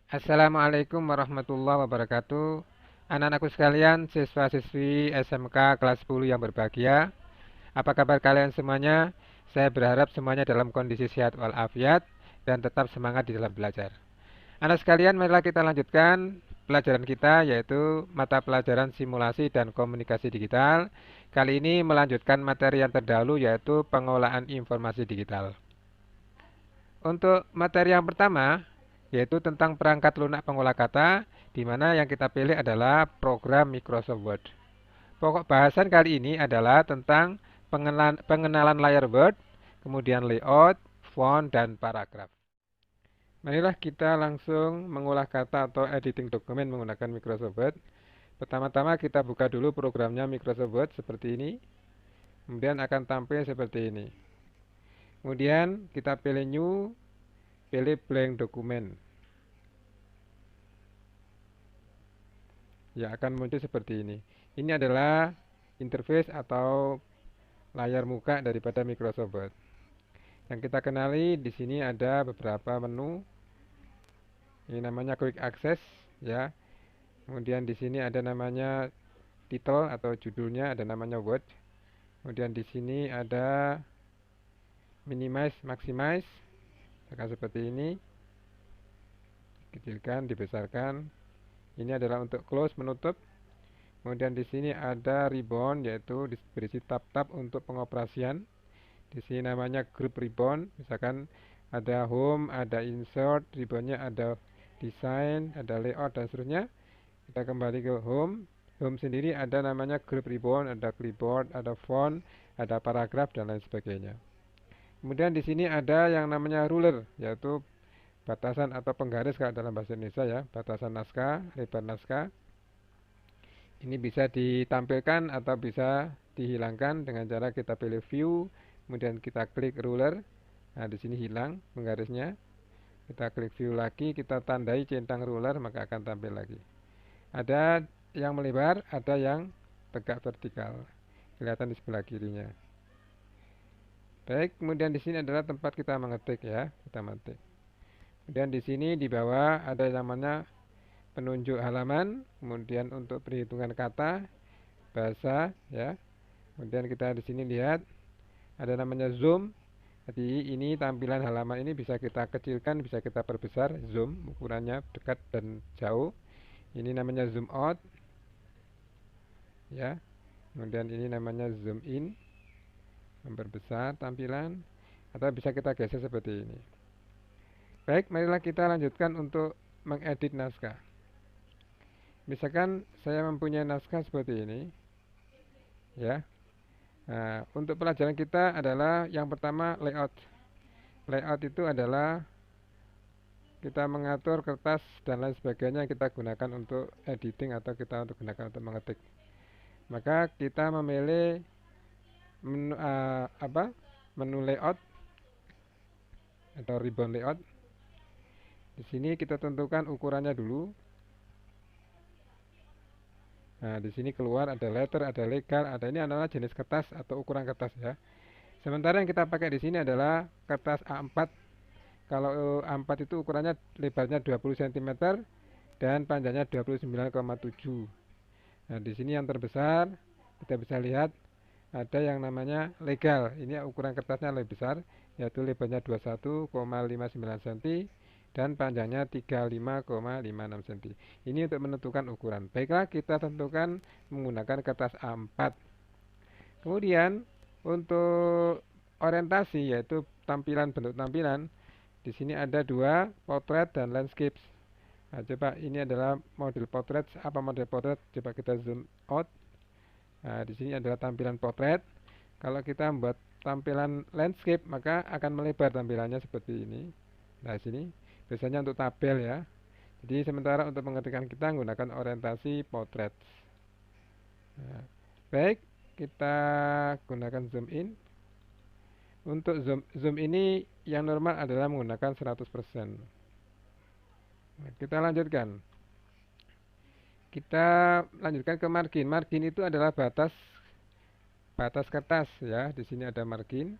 Assalamualaikum warahmatullahi wabarakatuh. Anak-anakku sekalian, siswa-siswi SMK kelas 10 yang berbahagia. Apa kabar kalian semuanya? Saya berharap semuanya dalam kondisi sehat walafiat dan tetap semangat di dalam belajar. Anak sekalian, marilah kita lanjutkan pelajaran kita yaitu mata pelajaran simulasi dan komunikasi digital. Kali ini melanjutkan materi yang terdahulu yaitu pengolahan informasi digital. Untuk materi yang pertama, yaitu tentang perangkat lunak pengolah kata, di mana yang kita pilih adalah program Microsoft Word. Pokok bahasan kali ini adalah tentang pengenalan layar Word, kemudian layout, font, dan paragraf. Marilah kita langsung mengolah kata atau editing dokumen menggunakan Microsoft Word. Pertama-tama kita buka dulu programnya Microsoft Word seperti ini. Kemudian akan tampil seperti ini. Kemudian kita pilih New, pilih Blank Dokumen. Ya, akan muncul seperti ini. Ini adalah interface atau layar muka daripada Microsoft Word. Yang kita kenali di sini ada beberapa menu. Ini namanya Quick Access, ya. Kemudian di sini ada namanya title atau judulnya, ada namanya Word. Kemudian di sini ada minimize, maximize, akan seperti ini. Kecilkan, dibesarkan. Ini adalah untuk close, menutup. Kemudian di sini ada ribbon, yaitu berisi tab-tab untuk pengoperasian. Di sini namanya group ribbon. Misalkan ada home, ada insert, ribbonnya ada design, ada layout dan seterusnya. Kita kembali ke home. Home sendiri ada namanya group ribbon, ada clipboard, ada font, ada paragraf dan lain sebagainya. Kemudian di sini ada yang namanya ruler, yaitu batasan atau penggaris kalau dalam bahasa Indonesia ya, batasan naskah, lebar naskah. Ini bisa ditampilkan atau bisa dihilangkan dengan cara kita pilih view, kemudian kita klik ruler. Nah, di sini hilang penggarisnya. Kita klik view lagi, kita tandai centang ruler, maka akan tampil lagi. Ada yang melebar, ada yang tegak vertikal. Kelihatan di sebelah kirinya. Baik, kemudian di sini adalah tempat kita mengetik ya, kita mengetik. Kemudian di sini di bawah ada yang namanya penunjuk halaman, kemudian untuk perhitungan kata, bahasa ya. Kemudian kita di sini lihat ada namanya zoom. Jadi ini tampilan halaman ini bisa kita kecilkan, bisa kita perbesar, zoom ukurannya dekat dan jauh. Ini namanya zoom out ya. Kemudian ini namanya zoom in, memperbesar tampilan, atau bisa kita geser seperti ini. Baik, marilah kita lanjutkan untuk mengedit naskah. Misalkan saya mempunyai naskah seperti ini ya. Nah, untuk pelajaran kita adalah yang pertama layout. Layout itu adalah kita mengatur kertas dan lain sebagainya yang kita gunakan untuk editing atau kita untuk gunakan untuk mengetik. Maka kita memilih menu menu layout atau ribbon layout. Di sini kita tentukan ukurannya dulu. Nah, di sini keluar ada letter, ada legal, ada ini adalah jenis kertas atau ukuran kertas ya. Sementara yang kita pakai di sini adalah kertas A4. Kalau A4 itu ukurannya lebarnya 20 cm dan panjangnya 29,7. Nah, di sini yang terbesar kita bisa lihat ada yang namanya legal. Ini ukuran kertasnya lebih besar, yaitu lebarnya 21,59 cm dan panjangnya 35,56 cm. Ini untuk menentukan ukuran. Baiklah, kita tentukan menggunakan kertas A4. Kemudian untuk orientasi yaitu tampilan, bentuk tampilan, di sini ada dua, potret dan landscape. Nah, coba ini adalah model potret. Apa model potret? Coba kita zoom out. Nah, di sini adalah tampilan potret. Kalau kita membuat tampilan landscape, maka akan melebar tampilannya seperti ini. Nah, sini biasanya untuk tabel ya. Jadi sementara untuk pengetikan kita menggunakan orientasi potret. Nah, baik, kita gunakan zoom in. Untuk zoom ini yang normal adalah menggunakan 100%. Nah, kita lanjutkan. Kita lanjutkan ke margin. Margin itu adalah batas kertas ya. Di sini ada margin.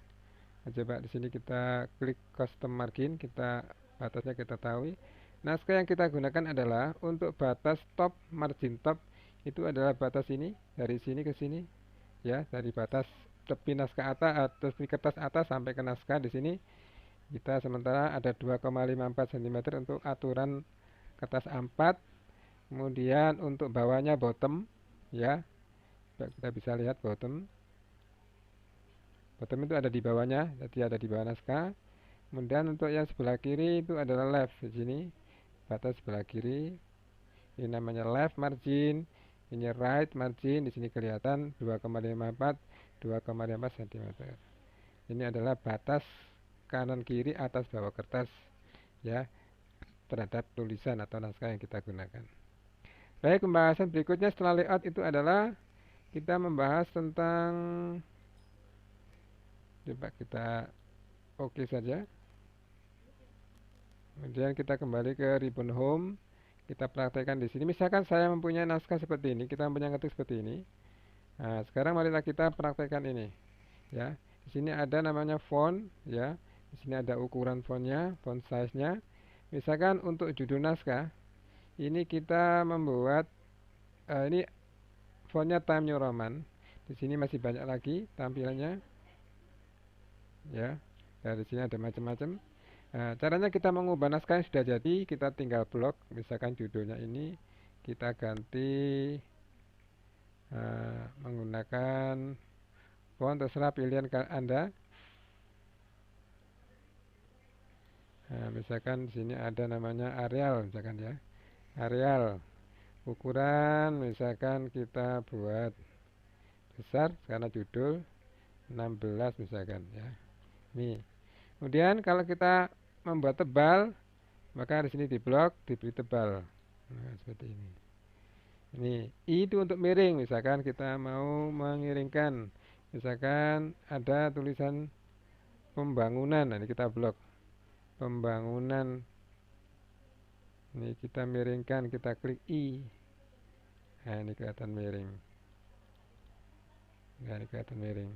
Nah, coba di sini kita klik custom margin, kita batasnya kita tahu. Naskah yang kita gunakan adalah untuk batas top, margin top itu adalah batas ini dari sini ke sini, ya, dari batas tepi naskah atas, tepi kertas atas sampai ke naskah di sini. Kita sementara ada 2,54 cm untuk aturan kertas A4. Kemudian untuk bawahnya bottom, ya, kita bisa lihat bottom. Bottom itu ada di bawahnya, jadi ada di bawah naskah. Kemudian untuk yang sebelah kiri itu adalah left di sini, batas sebelah kiri. Ini namanya left margin, ini right margin, di sini kelihatan 2,54 cm. Ini adalah batas kanan kiri atas bawah kertas, ya, terhadap tulisan atau naskah yang kita gunakan. Baik, pembahasan berikutnya setelah layout itu adalah kita membahas tentang, coba kita oke saja. Kemudian kita kembali ke ribbon home. Kita praktekkan di sini. Misalkan saya mempunyai naskah seperti ini, kita mempunyai ketik seperti ini. Nah, sekarang marilah kita praktekkan ini. Ya, di sini ada namanya font, ya. Di sini ada ukuran fontnya, font size-nya. Misalkan untuk judul naskah, ini kita membuat ini fontnya Times New Roman. Di sini masih banyak lagi tampilannya, ya. Dari sini ada macam-macam. Nah, caranya kita mengubah naskah yang sudah jadi, kita tinggal blok. Misalkan judulnya ini kita ganti menggunakan font, terserah pilihan Anda. Nah, misalkan di sini ada namanya Arial, misalkan, ya. Arial. Ukuran misalkan kita buat besar karena judul 16 misalkan, ya. Ini. Kemudian kalau kita membuat tebal, maka di sini di blok diberi tebal. Nah, seperti ini. Ini I itu untuk miring, misalkan kita mau mengiringkan, misalkan ada tulisan pembangunan, nah, ini kita blok pembangunan. Ini kita miringkan, kita klik I. Nah, ini kelihatan miring. Nah, ini kelihatan miring.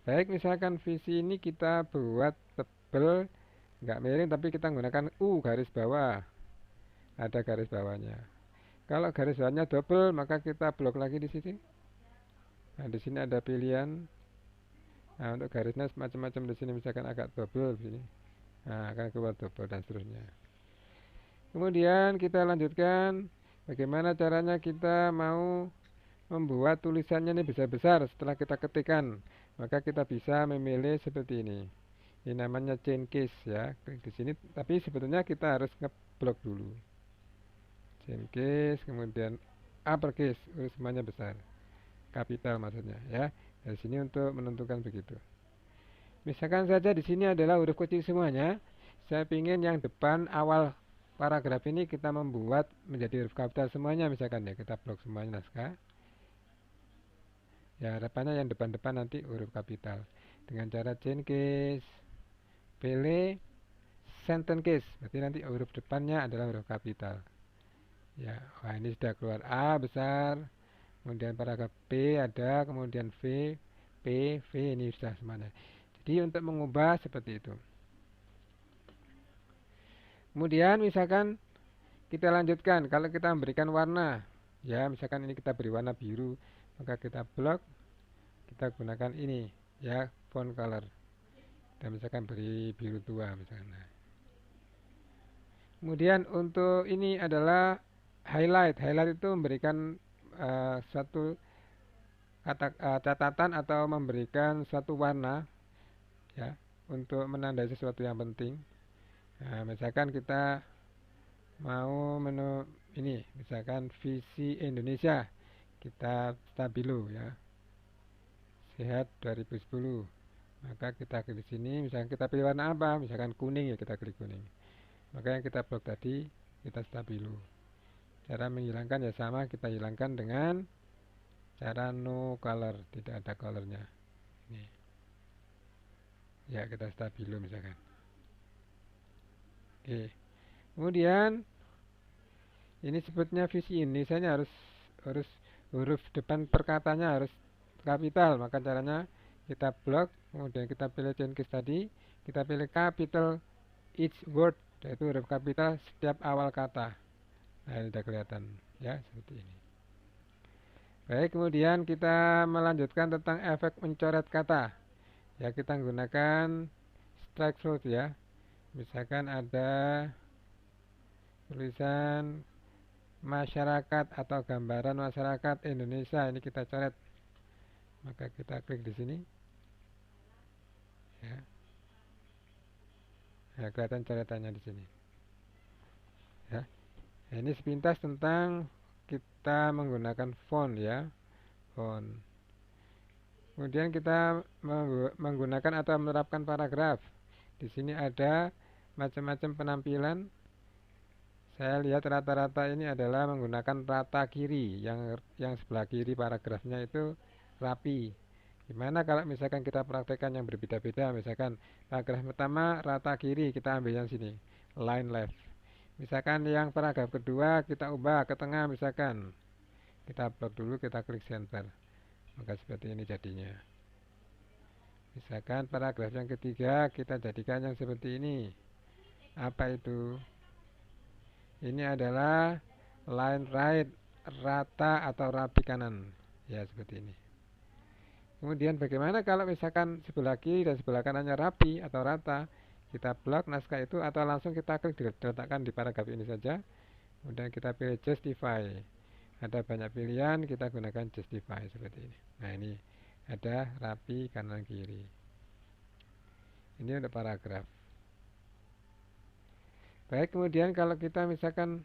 Baik, misalkan visi ini kita buat tebal, nggak miring, tapi kita menggunakan garis bawah. Ada garis bawahnya. Kalau garis bawahnya double, maka kita blok lagi di sini. Nah, di sini ada pilihan. Nah, untuk garisnya macam-macam di sini, misalkan agak double di sini. Nah, akan keluar double dan seterusnya. Kemudian kita lanjutkan bagaimana caranya kita mau membuat tulisannya ini besar-besar setelah kita ketikkan. Maka kita bisa memilih seperti ini. Ini namanya change case, ya. Klik di sini, tapi sebetulnya kita harus ngeblok dulu. Change case, kemudian uppercase, semuanya besar. Kapital maksudnya, ya. Dari sini untuk menentukan begitu. Misalkan saja di sini adalah huruf kecil semuanya. Saya ingin yang depan awal paragraf ini kita membuat menjadi huruf kapital semuanya, misalkan, ya. Kita blok semuanya naskah. Ya, harapannya yang depan-depan nanti huruf kapital. Dengan cara change case, pilih sentence case, berarti nanti huruf depannya adalah huruf kapital. Ya, wah, ini sudah keluar A besar, kemudian paragraf B ada, kemudian V, P, V, ini sudah semuanya. Jadi untuk mengubah seperti itu. Kemudian misalkan kita lanjutkan, kalau kita memberikan warna, ya, misalkan ini kita beri warna biru, maka kita blok, kita gunakan ini, ya, font color. Kita misalkan beri biru tua misalnya. Kemudian untuk ini adalah highlight. Highlight itu memberikan suatu catatan atau memberikan suatu warna, ya, untuk menandai sesuatu yang penting. Nah, misalkan kita mau menu ini, misalkan visi Indonesia, kita stabilo, ya, sehat 2010. Maka kita klik di sini, misalkan kita pilih warna apa, misalkan kuning, ya, kita klik kuning. Maka yang kita blok tadi kita stabilo. Cara menghilangkan ya sama, kita hilangkan dengan cara no color, tidak ada colornya. Ini. Ya, kita stabilo misalkan. Oke. Kemudian ini sebutnya visi Indonesia harus huruf depan perkataannya harus kapital, maka caranya kita blok, kemudian kita pilih change case tadi, kita pilih capital each word yaitu huruf kapital setiap awal kata. Nah, ini sudah kelihatan ya, seperti ini. Baik, kemudian kita melanjutkan tentang efek mencoret kata. Ya, kita menggunakan strike through ya. Misalkan ada tulisan masyarakat atau gambaran masyarakat Indonesia, ini kita coret. Maka kita klik di sini. Ya. Ya, kelihatan coretannya di sini. Ya. Nah, ini sepintas tentang kita menggunakan font ya, font. Kemudian kita menggunakan atau menerapkan paragraf. Di sini ada macam-macam penampilan. Saya lihat rata-rata ini adalah menggunakan rata kiri, yang sebelah kiri paragrafnya itu rapi. Gimana kalau misalkan kita praktekkan yang berbeda-beda, misalkan paragraf pertama rata kiri, kita ambil yang sini, line left. Misalkan yang paragraf kedua kita ubah ke tengah, misalkan kita blok dulu, kita klik center, maka seperti ini jadinya. Misalkan paragraf yang ketiga kita jadikan yang seperti ini. Apa itu? Ini adalah line right, rata atau rapi kanan. Ya, seperti ini. Kemudian bagaimana kalau misalkan sebelah kiri dan sebelah kanannya rapi atau rata? Kita blok naskah itu atau langsung kita klik diletakkan di paragraf ini saja. Kemudian kita pilih justify. Ada banyak pilihan, kita gunakan justify seperti ini. Nah, ini ada rapi kanan kiri. Ini untuk paragraf. Baik, kemudian kalau kita misalkan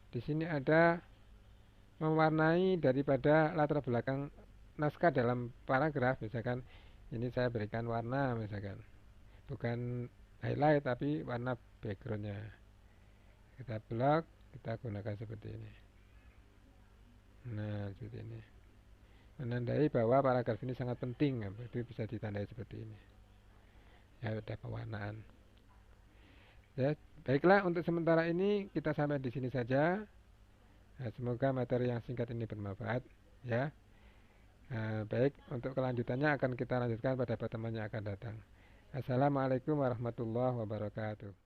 di sini ada mewarnai daripada latar belakang naskah dalam paragraf, misalkan ini saya berikan warna, misalkan bukan highlight tapi warna backgroundnya. Kita blok, kita gunakan seperti ini. Nah, seperti ini. Menandai bahwa paragraf ini sangat penting, itu bisa ditandai seperti ini. Ya, ada pewarnaan. Ya, baiklah, untuk sementara ini kita sampai di sini saja. Nah, semoga materi yang singkat ini bermanfaat ya. Nah, baik, untuk kelanjutannya akan kita lanjutkan pada pertemuan yang akan datang. Assalamualaikum warahmatullahi wabarakatuh.